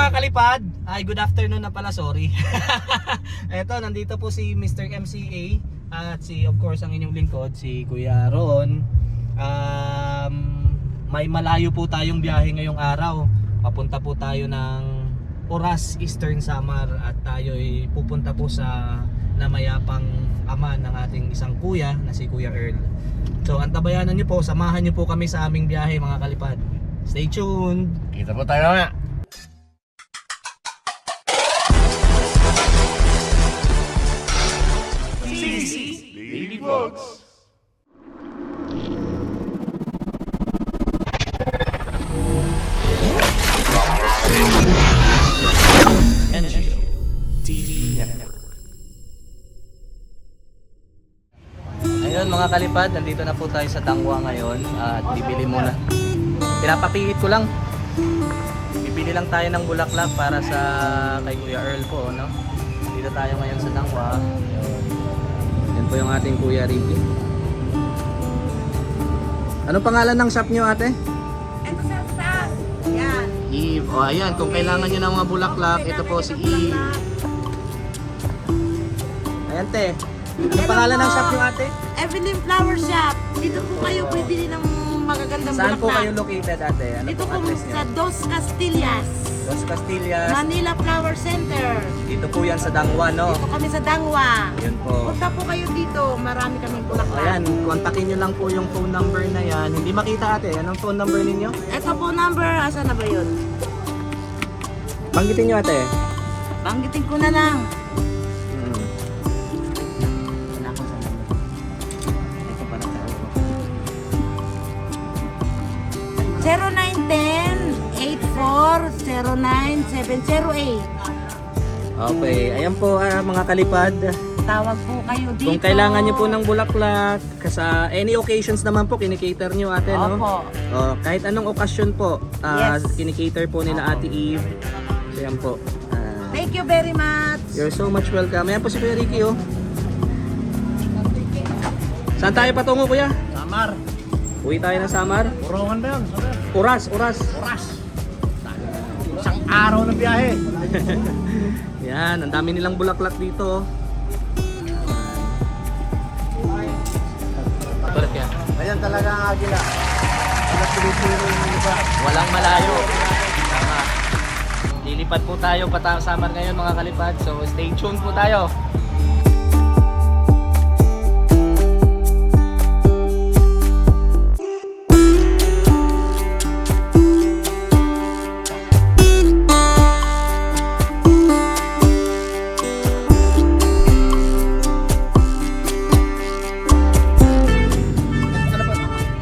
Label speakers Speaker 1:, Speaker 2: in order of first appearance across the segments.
Speaker 1: mga kalipad, ay good afternoon na pala, sorry. Eto, nandito po si Mr. MCA at si of course ang inyong lingkod, si Kuya Ron. May malayo po tayong biyahe ngayong araw. Papunta po tayo ng Oras, Eastern Samar at tayo ay pupunta po sa namayapang ama ng ating isang kuya na si Kuya Earl. So antabayanan niyo po, samahan niyo po kami sa aming biyahe mga kalipad. Stay tuned.
Speaker 2: Kita po tayo nga.
Speaker 1: Baby Vlogs. NGO TV Network. Ayun mga kalipad, nandito na po tayo sa Dangwa ngayon at bibili muna. Pinapapilit ko lang. Bibili lang tayo ng bulaklak para sa kay Kuya Earl po, no? Dito tayo ngayon sa Dangwa. Yan po yung ating Kuya Ricky. Anong pangalan ng shop nyo, ate?
Speaker 3: Ito sa taas. Yan.
Speaker 1: Eve. O ayan, kung kailangan nyo ng mga bulaklak, ito po si Eve. Ayan te. Anong pangalan ng shop nyo, ate?
Speaker 3: Evelyn Flower Shop. Dito po kayo bibili ng magagandang
Speaker 1: Saan po kayo
Speaker 3: bulaklak.
Speaker 1: located, ate? Ano
Speaker 3: Dito
Speaker 1: pong
Speaker 3: po
Speaker 1: address nyo?
Speaker 3: sa Dos Castillas,
Speaker 1: Los Castillas.
Speaker 3: Manila Flower Center.
Speaker 1: Dito po yan sa Dangwa, no?
Speaker 3: Dito kami sa Dangwa.
Speaker 1: Yun po.
Speaker 3: Punta po kayo dito. Marami kaming bulaklak.
Speaker 1: Ayan, kontakin nyo lang po yung phone number na yan. Hindi makita, ate. Anong phone number ninyo?
Speaker 3: Ito po number. Asan na ba yun?
Speaker 1: Banggitin nyo, ate.
Speaker 3: Banggitin ko na lang.
Speaker 1: Wala ko sa number. Ito pala sa
Speaker 3: 0910-8409-708.
Speaker 1: Okay, ayan po mga kalipad.
Speaker 3: Tawag po kayo dito.
Speaker 1: Kung kailangan nyo po ng bulaklak, sa any occasions naman po, kinikater nyo, ate, no?
Speaker 3: Opo.
Speaker 1: O, kahit anong okasyon po,
Speaker 3: Yes.
Speaker 1: kinikater po nila Ate Eve. So yan po.
Speaker 3: Thank you very much.
Speaker 1: You're so much welcome. Ayan po si Kuya Ricky, oh. Saan tayo patungo, Kuya?
Speaker 2: Samar.
Speaker 1: Uwi tayo ng Samar.
Speaker 2: Urungan ba yun?
Speaker 1: Oras.
Speaker 2: Oras. Isang araw na biyahe.
Speaker 1: Yan, ang dami nilang bulaklak dito. Tulad kaya.
Speaker 2: Ayan talaga ang agila. Wala pinipiro yung iba.
Speaker 1: Walang malayo. Tama. Lilipad po tayo Samar ngayon mga kalipad. So stay tuned po tayo.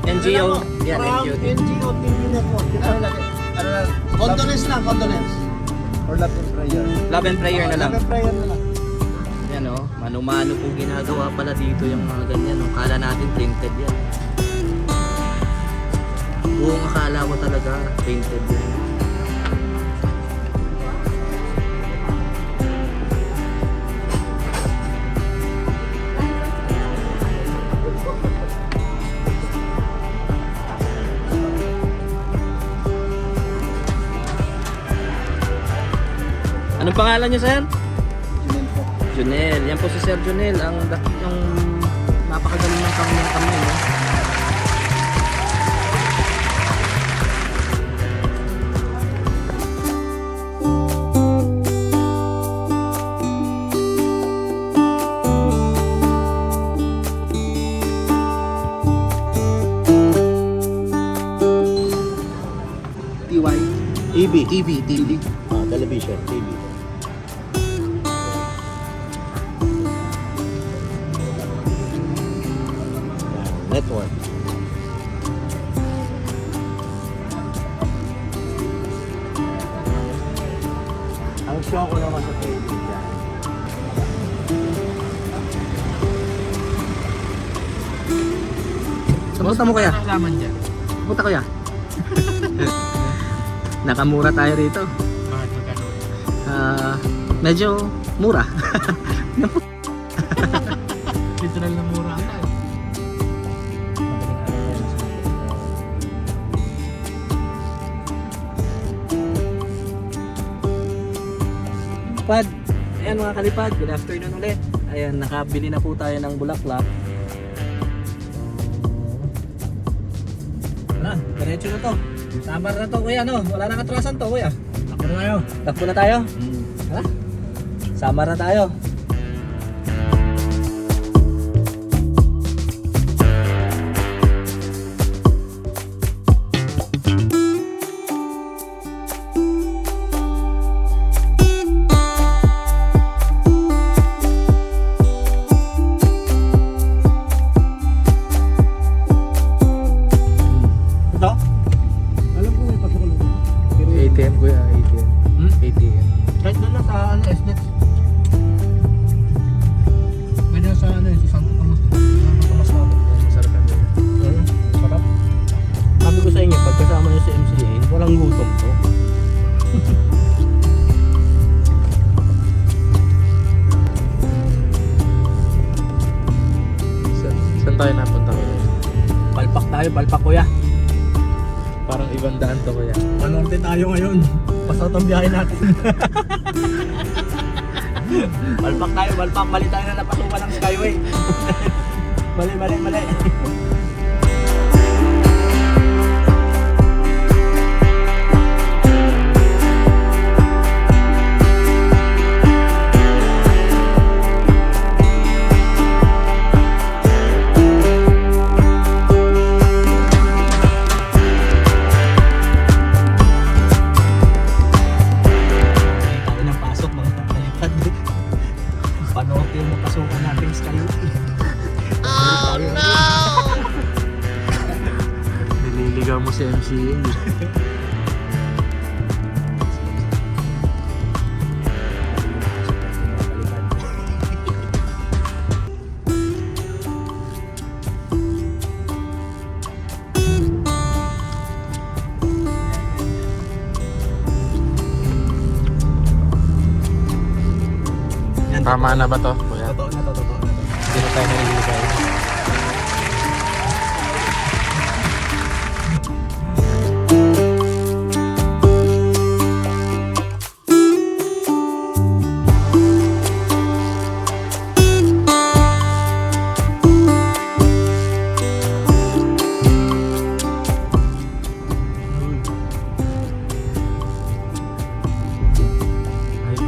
Speaker 1: NGO. Yan, NGO.
Speaker 2: NGO TV Network. Ano lang? Ano lang? Condolence lang, condolence. Or love and prayer.
Speaker 1: Love and prayer na lang.
Speaker 2: Love and prayer na lang.
Speaker 1: Yan o, mano-mano po ginagawa pala dito yung mga ganyan. No? Kala natin printed yan. Buong akala ko talaga printed yan. Anong pangalan niyo, sir? Junel. Yan po si Sir Junel, ang napakagaling ng kamay, no?
Speaker 2: TY.
Speaker 1: TV. TV.
Speaker 2: Television, TV. Network. Ang show ko naman sa TV yan.
Speaker 1: Punta mo kaya?
Speaker 2: Alaman dyan.
Speaker 1: Punta kaya? Nakamura tayo rito.
Speaker 2: Bakit magkano?
Speaker 1: Medyo mura.
Speaker 2: Literal na mura ka.
Speaker 1: kalipad. Ayan mga kalipad, good afternoon ulit. Ayan, nakabili na po tayo ng bulaklak. Wala, diretso na to. Samar na to kuya, no? Wala nang atrasan to kuya.
Speaker 2: Takbo na kayo.
Speaker 1: Takbo na tayo. Hala, samar na tayo. Ito?
Speaker 2: Alam ko may pasok ulit.
Speaker 4: ATM kuya, ATM. ATM.
Speaker 2: Kahit doon na sa ano, SNET. Pwede na sa ano sa Santo Tomas. Santo Tomas na ako.
Speaker 4: Masarap yan kuya.
Speaker 2: Sarap.
Speaker 4: Sabi ko sa inyo, pag kasama nyo sa MCA, walang gutom to. Saan tayo napunta kuya?
Speaker 1: Palpak tayo, palpak kuya.
Speaker 4: Parang ibang daan to kuya.
Speaker 2: Panorte tayo ngayon. Pasok ang biyahe natin.
Speaker 1: Palpak tayo, palpak. Mali tayo na napasukan ng Skyway. Mali. Tayo ng pasok mga kalipad. Panote yung pasukan natin Skyway. Oh no!
Speaker 4: Nililigaw mo si MCA. Tama na ba to kuya?
Speaker 1: Totoo na to.
Speaker 4: Hindi na tayo naliligaw. Ay,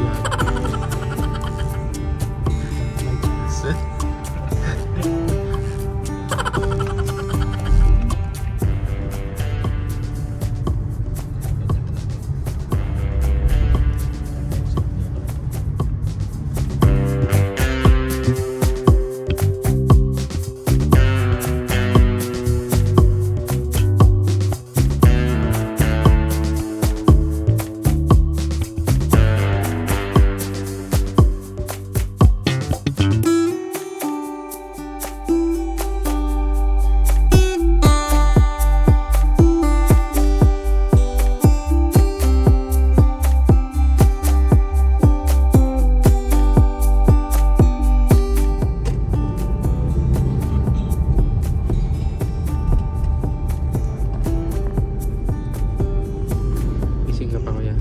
Speaker 4: Gising ka pa kuya.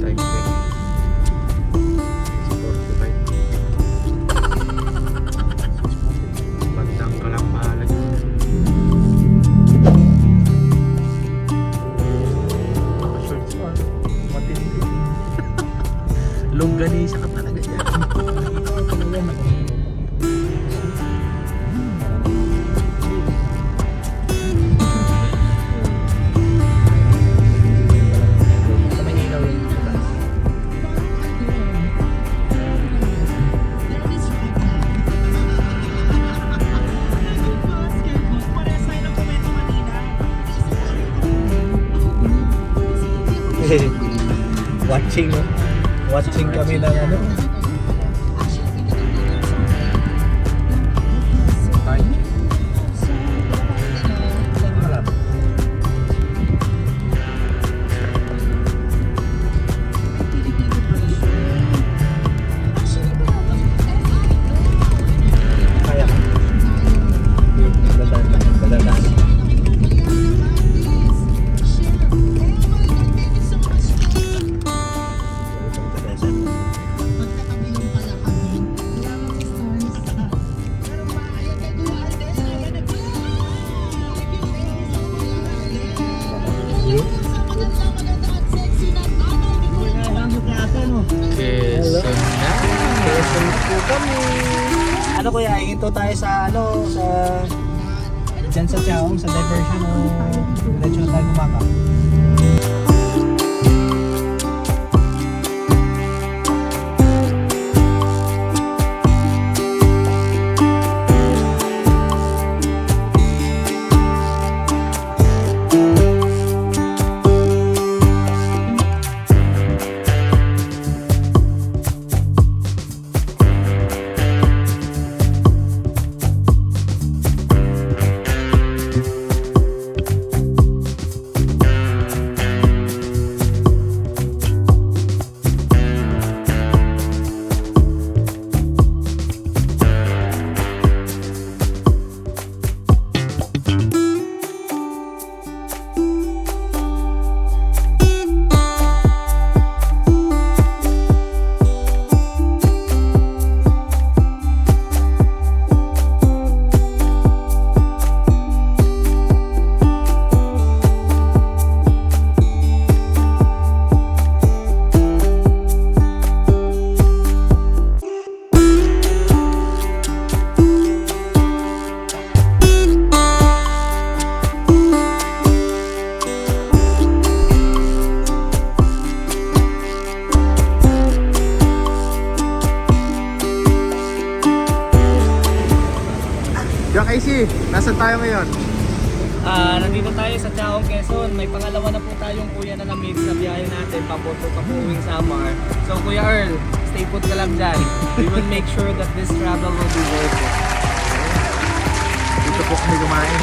Speaker 4: Time check. 45. Bandang ka lang mahalag. Naka-shorts pa. Matindi. Longganisa ka talaga dyan.
Speaker 1: Watching kami ng ano.
Speaker 4: Time check.
Speaker 1: Harap. Kaya. Dadaan. dito tayo sa dyan sa Chaong, sa diversion o diretso tayo gumaka.
Speaker 2: Yung Casey, nasan tayo ngayon?
Speaker 1: Nandito tayo sa Chaong, Quezon. May pangalawa na po tayong kuya na na-meet sa biyahe natin papuwing Samar. So Kuya Earl, stay put ka lang dyan. We will make sure that this travel will be worth it.
Speaker 2: Dito po kami kumain.